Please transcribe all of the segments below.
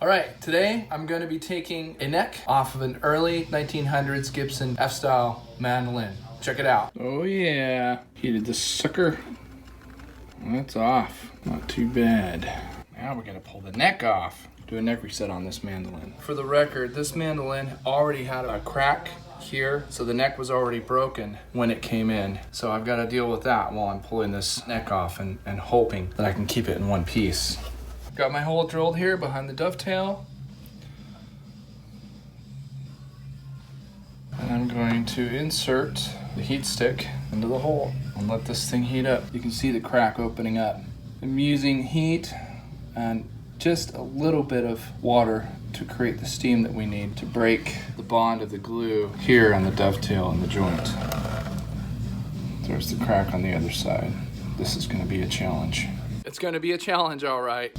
All right, today I'm going to be taking a neck off of an early 1900s Gibson F-style mandolin. Check it out. Oh yeah, heated this sucker. That's off. Not too bad. Now we're gonna pull the neck off. Do a neck reset on this mandolin. For the record, this mandolin already had a crack here, so the neck was already broken when it came in. So I've got to deal with that while I'm pulling this neck off and hoping that I can keep it in one piece. Got my hole drilled here behind the dovetail. And I'm going to insert the heat stick into the hole and let this thing heat up. You can see the crack opening up. I'm using heat and just a little bit of water to create the steam that we need to break the bond of the glue here on the dovetail and the joint. There's the crack on the other side. This is going to be a challenge. It's going to be a challenge, all right.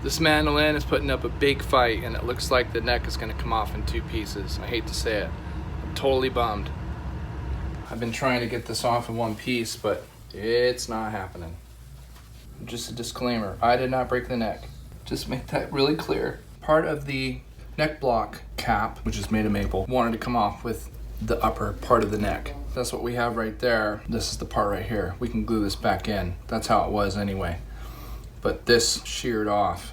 This mandolin is putting up a big fight and it looks like the neck is gonna come off in two pieces. I hate to say it. I'm totally bummed. I've been trying to get this off in one piece, but it's not happening. Just a disclaimer, I did not break the neck. Just make that really clear. Part of the neck block cap, which is made of maple, wanted to come off with the upper part of the neck. That's what we have right there. This is the part right here. We can glue this back in. That's how it was anyway. But this sheared off.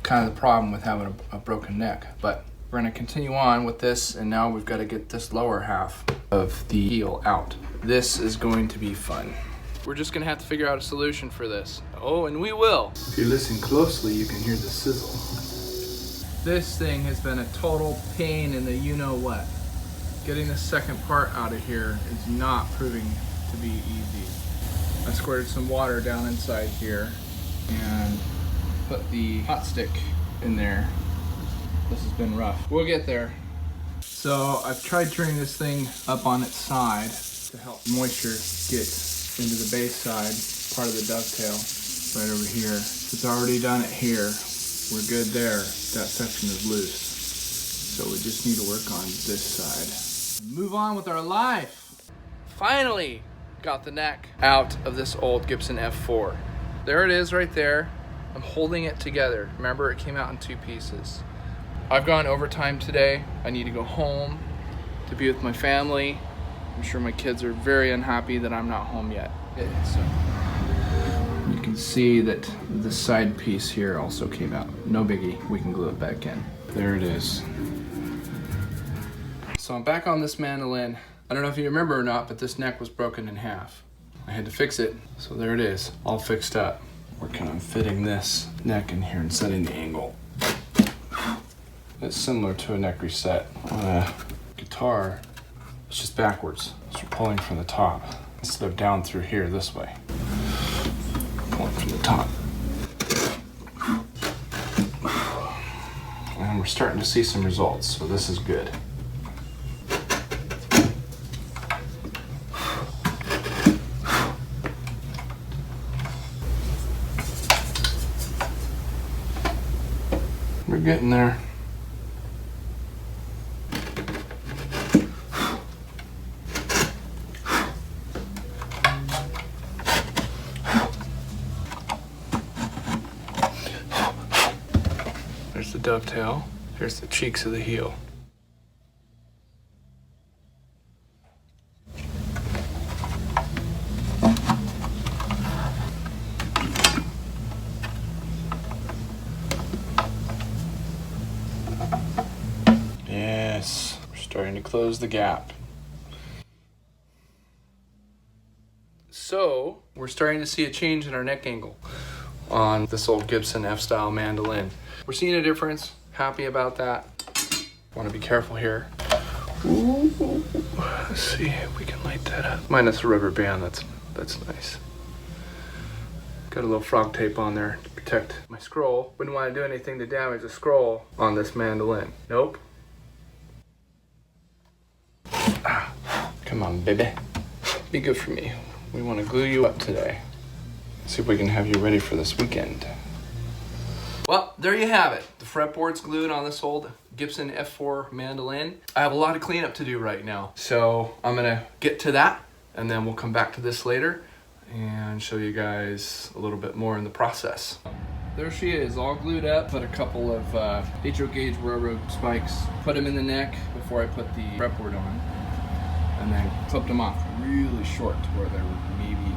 Kind of the problem with having a broken neck. But we're gonna continue on with this, and now we've got to get this lower half of the heel out. This is going to be fun. We're just gonna have to figure out a solution for this. Oh, and we will. If you listen closely, you can hear the sizzle. This thing has been a total pain in the you-know-what. Getting the second part out of here is not proving to be easy. I squirted some water down inside here and put the hot stick in there. This has been rough. We'll get there. So I've tried turning this thing up on its side to help moisture get into the base side, part of the dovetail, right over here. It's already done it here. We're good there. That section is loose. So we just need to work on this side. Move on with our life. Finally got the neck out of this old Gibson F4. There it is right there. I'm holding it together. Remember, it came out in two pieces. I've gone overtime today. I need to go home to be with my family. I'm sure my kids are very unhappy that I'm not home yet. So you can see that the side piece here also came out. No biggie, we can glue it back in. There it is. So I'm back on this mandolin. I don't know if you remember or not, but this neck was broken in half. I had to fix it, so there it is, all fixed up. Working on fitting this neck in here and setting the angle. It's similar to a neck reset on a guitar. It's just backwards, so we're pulling from the top instead of down through here this way. Pulling from the top. And we're starting to see some results, so this is good. We're getting there. There's the dovetail. Here's the cheeks of the heel. Yes, we're starting to close the gap. So, we're starting to see a change in our neck angle on this old Gibson F-style mandolin. We're seeing a difference, happy about that. Want to be careful here. Ooh, let's see if we can light that up. Minus the rubber band, that's nice. Got a little frog tape on there to protect my scroll. Wouldn't want to do anything to damage the scroll on this mandolin. Nope. Come on, baby. Be good for me. We want to glue you up today. See if we can have you ready for this weekend. Well, there you have it. The fretboard's glued on this old Gibson F-4 Mandolin. I have a lot of cleanup to do right now, so I'm gonna get to that, and then we'll come back to this later and show you guys a little bit more in the process. There she is, all glued up. Put a couple of HO gauge railroad spikes, put them in the neck before I put the fretboard on, and then clipped them off really short to where they were maybe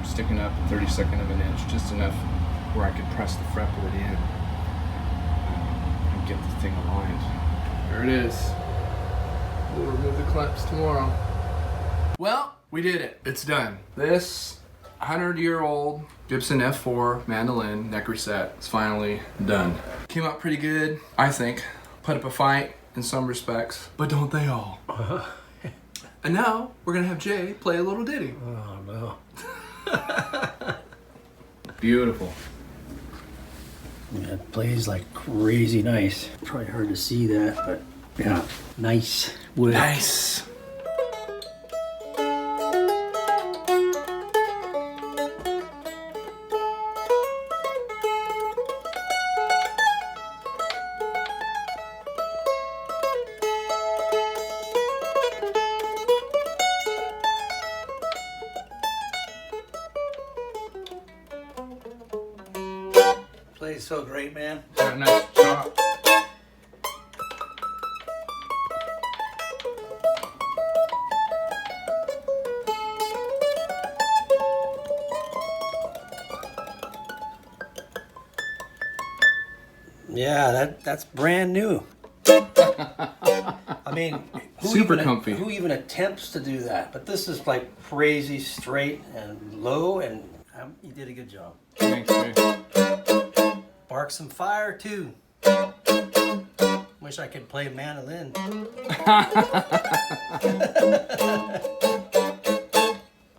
sticking up a 32nd of an inch, just enough where I could press the fretboard in and get the thing aligned. There it is. We'll remove the clamps tomorrow. Well, we did it. It's done. This 100-year-old Gibson F-4 Mandolin neck reset is finally done. Came out pretty good, I think. Put up a fight in some respects, but don't they all? And now we're gonna have Jay play a little ditty. Oh no. Beautiful. Yeah, it plays like crazy nice. Probably hard to see that, but yeah, nice wood. Nice. Plays so great, man. Got a nice chop. Yeah, that's brand new. I mean, Super comfy. Who even attempts to do that? But this is like crazy straight and low, and you did a good job. Thanks, Jay. Spark some fire too. Wish I could play mandolin.